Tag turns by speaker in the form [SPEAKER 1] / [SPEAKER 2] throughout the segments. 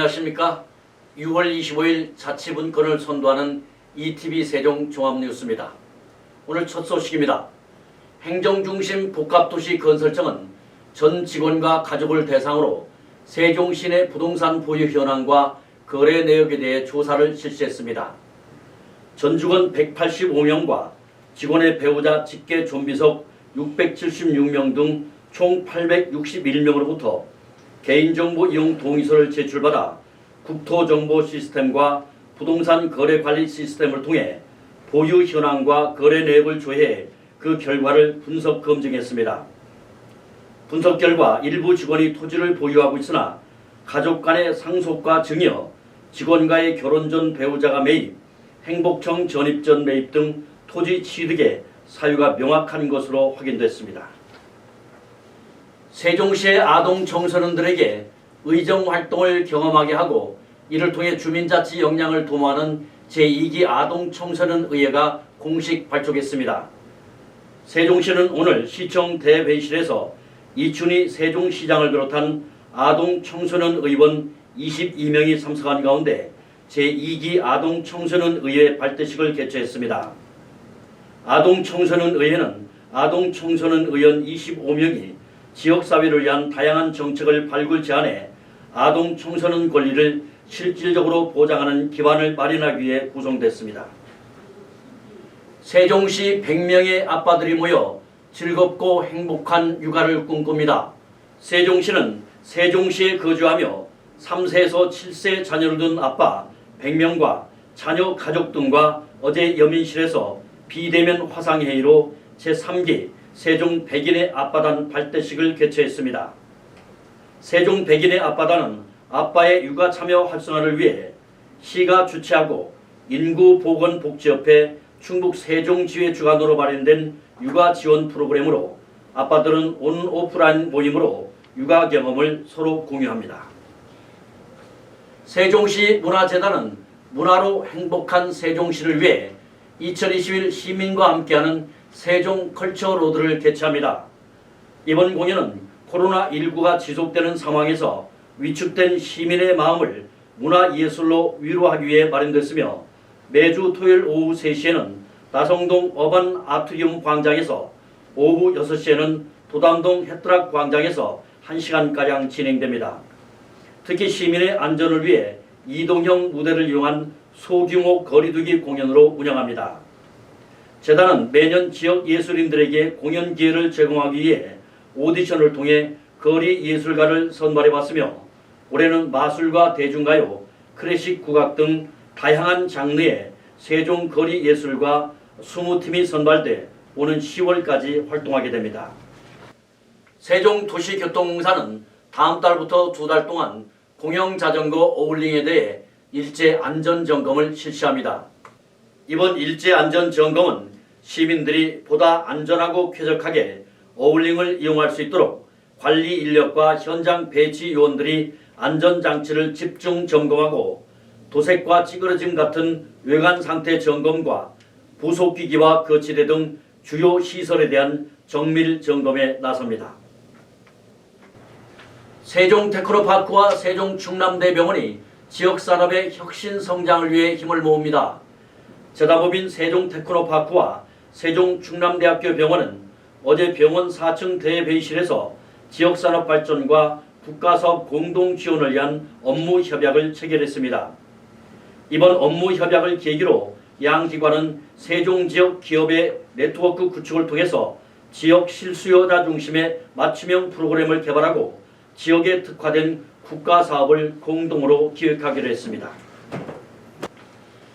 [SPEAKER 1] 안녕하십니까. 6월 25일 자치분권을 선도하는 ETV 세종 종합뉴스입니다. 오늘 첫 소식입니다. 행정중심 복합도시 건설청은 전 직원과 가족을 대상으로 세종 시내 부동산 보유 현황과 거래 내역에 대해 조사를 실시했습니다. 전 직원 185명과 직원의 배우자 직계 존비속 676명 등 총 861명으로부터 개인정보 이용 동의서를 제출받아 국토정보 시스템과 부동산 거래 관리 시스템을 통해 보유 현황과 거래 내역을 조회해 그 결과를 분석 검증했습니다. 분석 결과 일부 직원이 토지를 보유하고 있으나 가족 간의 상속과 증여, 직원과의 결혼 전 배우자가 매입, 행복청 전입 전 매입 등 토지 취득의 사유가 명확한 것으로 확인됐습니다. 세종시의 아동 청소년들에게 의정활동을 경험하게 하고 이를 통해 주민자치 역량을 도모하는 제2기 아동청소년의회가 공식 발족했습니다. 세종시는 오늘 시청 대회의실에서 이춘희 세종시장을 비롯한 아동청소년의원 22명이 참석한 가운데 제2기 아동청소년의회 발대식을 개최했습니다. 아동청소년의회는 아동청소년의원 25명이 지역사회를 위한 다양한 정책을 발굴 제안해 아동 청소년 권리를 실질적으로 보장하는 기반을 마련하기 위해 구성됐습니다. 세종시 100명의 아빠들이 모여 즐겁고 행복한 육아를 꿈꿉니다. 세종시는 세종시에 거주하며 3세에서 7세 자녀를 둔 아빠 100명과 자녀 가족 등과 어제 여민실에서 비대면 화상회의로 제3기 세종 100인의 아빠단 발대식을 개최했습니다. 세종 100인의 아빠단은 아빠의 육아 참여 활성화를 위해 시가 주최하고 인구보건복지협회 충북 세종지회 주관으로 마련된 육아 지원 프로그램으로 아빠들은 온오프라인 모임으로 육아 경험을 서로 공유합니다. 세종시 문화재단은 문화로 행복한 세종시를 위해 2021 시민과 함께하는 세종 컬처 로드를 개최합니다. 이번 공연은 코로나19가 지속되는 상황에서 위축된 시민의 마음을 문화예술로 위로하기 위해 마련됐으며 매주 토요일 오후 3시에는 나성동 어반 아트리움 광장에서 오후 6시에는 도담동 해트락 광장에서 1시간가량 진행됩니다. 특히 시민의 안전을 위해 이동형 무대를 이용한 소규모 거리두기 공연으로 운영합니다. 재단은 매년 지역 예술인들에게 공연 기회를 제공하기 위해 오디션을 통해 거리 예술가를 선발해왔으며 올해는 마술과 대중가요, 클래식 국악 등 다양한 장르의 세종 거리 예술가 20팀이 선발돼 오는 10월까지 활동하게 됩니다. 세종도시교통공사는 다음 달부터 2달 동안 공영자전거 어울링에 대해 일제 안전점검을 실시합니다. 이번 일제 안전점검은 시민들이 보다 안전하고 쾌적하게 어울링을 이용할 수 있도록 관리 인력과 현장 배치 요원들이 안전장치를 집중 점검하고 도색과 찌그러짐 같은 외관 상태 점검과 부속기기와 거치대 등 주요 시설에 대한 정밀 점검에 나섭니다. 세종테크노파크와 세종충남대병원이 지역산업의 혁신 성장을 위해 힘을 모읍니다. 재단법인 세종테크노파크와 세종충남대학교 병원은 어제 병원 4층 대회의실에서 지역산업 발전과 국가사업 공동 지원을 위한 업무 협약을 체결했습니다. 이번 업무 협약을 계기로 양 기관은 세종지역 기업의 네트워크 구축을 통해서 지역 실수요자 중심의 맞춤형 프로그램을 개발하고 지역에 특화된 국가사업을 공동으로 기획하기로 했습니다.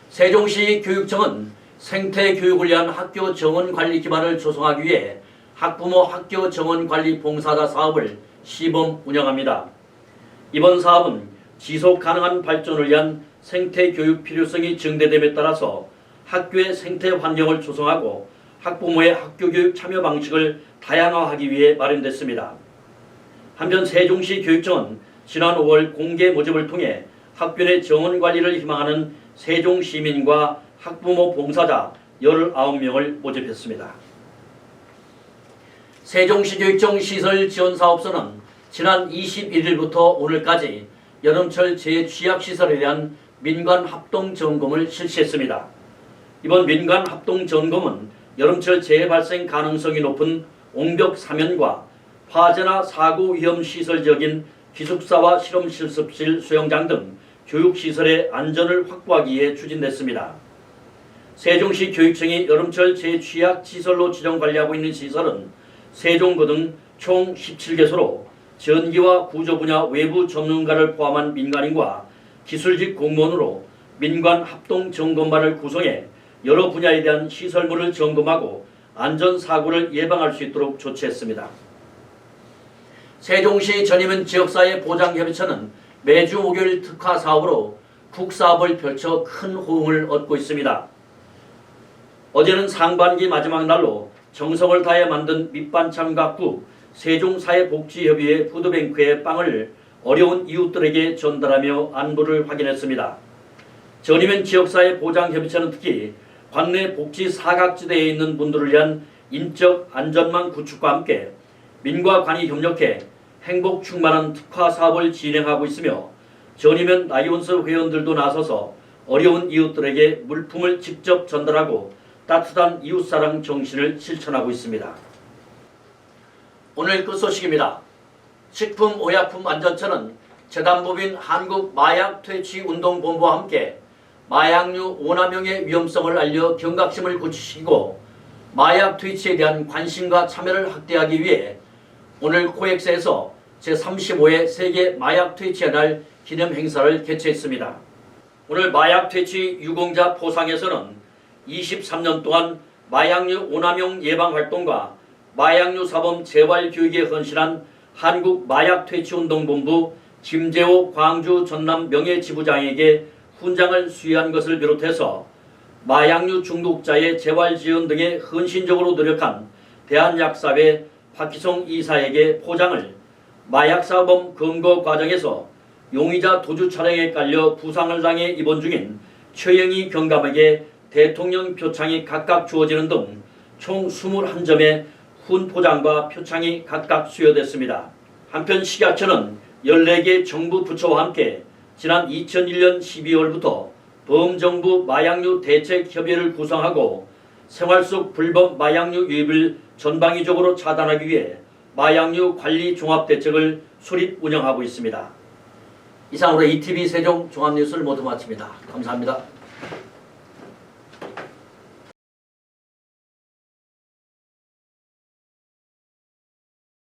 [SPEAKER 1] 세종시 교육청은 생태교육을 위한 학교 정원관리 기반을 조성하기 위해 학부모 학교 정원관리 봉사자 사업을 시범 운영합니다. 이번 사업은 지속가능한 발전을 위한 생태교육 필요성이 증대됨에 따라서 학교의 생태 환경을 조성하고 학부모의 학교교육 참여 방식을 다양화하기 위해 마련됐습니다. 한편 세종시 교육청은 지난 5월 공개 모집을 통해 학교 내 정원관리를 희망하는 세종시민과 학부모 봉사자 19명을 모집했습니다. 세종시 교육청 시설지원사업소는 지난 21일부터 오늘까지 여름철 재취약시설에 대한 민관 합동 점검을 실시했습니다. 이번 민관 합동 점검은 여름철 재해 발생 가능성이 높은 옹벽 사면과 화재나 사고 위험 시설 지역인 기숙사와 실험실습실, 수영장 등 교육시설의 안전을 확보하기 위해 추진됐습니다. 세종시 교육청이 여름철 재취약시설로 지정 관리하고 있는 시설은 세종고 등 총 17개소로 전기와 구조 분야 외부 전문가를 포함한 민간인과 기술직 공무원으로 민관 합동 점검반을 구성해 여러 분야에 대한 시설물을 점검하고 안전사고를 예방할 수 있도록 조치했습니다. 세종시 전임은 지역사회 보장협의체는 매주 목요일 특화 사업으로 국사업을 펼쳐 큰 호응을 얻고 있습니다. 어제는 상반기 마지막 날로 정성을 다해 만든 밑반찬과 국, 세종사회복지협의회 푸드뱅크의 빵을 어려운 이웃들에게 전달하며 안부를 확인했습니다. 전임면 지역사회 보장협의체는 특히 관내 복지 사각지대에 있는 분들을 위한 인적 안전망 구축과 함께 민과 관이 협력해 행복 충만한 특화 사업을 진행하고 있으며 전임면 나이온스 회원들도 나서서 어려운 이웃들에게 물품을 직접 전달하고 따뜻한 이웃사랑 정신을 실천하고 있습니다. 오늘 끝소식입니다. 식품의약품안전처는 재단법인 한국마약퇴치운동본부와 함께 마약류 오남용의 위험성을 알려 경각심을 고취시키고 마약 퇴치에 대한 관심과 참여를 확대하기 위해 오늘 코엑스에서 제35회 세계 마약 퇴치의 날 기념 행사를 개최했습니다. 오늘 마약 퇴치 유공자 포상에서는 23년 동안 마약류 오남용 예방 활동과 마약류 사범 재활 교육에 헌신한 한국마약퇴치운동본부 김재호 광주 전남 명예지부장에게 훈장을 수여한 것을 비롯해서 마약류 중독자의 재활 지원 등에 헌신적으로 노력한 대한약사회 박희성 이사에게 포장을, 마약사범 검거 과정에서 용의자 도주 차량에 깔려 부상을 당해 입원 중인 최영희 경감에게 대통령 표창이 각각 주어지는 등 총 21점의 훈포장과 표창이 각각 수여됐습니다. 한편 식약처는 14개 정부 부처와 함께 지난 2001년 12월부터 범정부 마약류 대책협의회를 구성하고 생활 속 불법 마약류 유입을 전방위적으로 차단하기 위해 마약류 관리 종합대책을 수립 운영하고 있습니다. 이상으로 ETV 세종 종합뉴스를 모두 마칩니다. 감사합니다.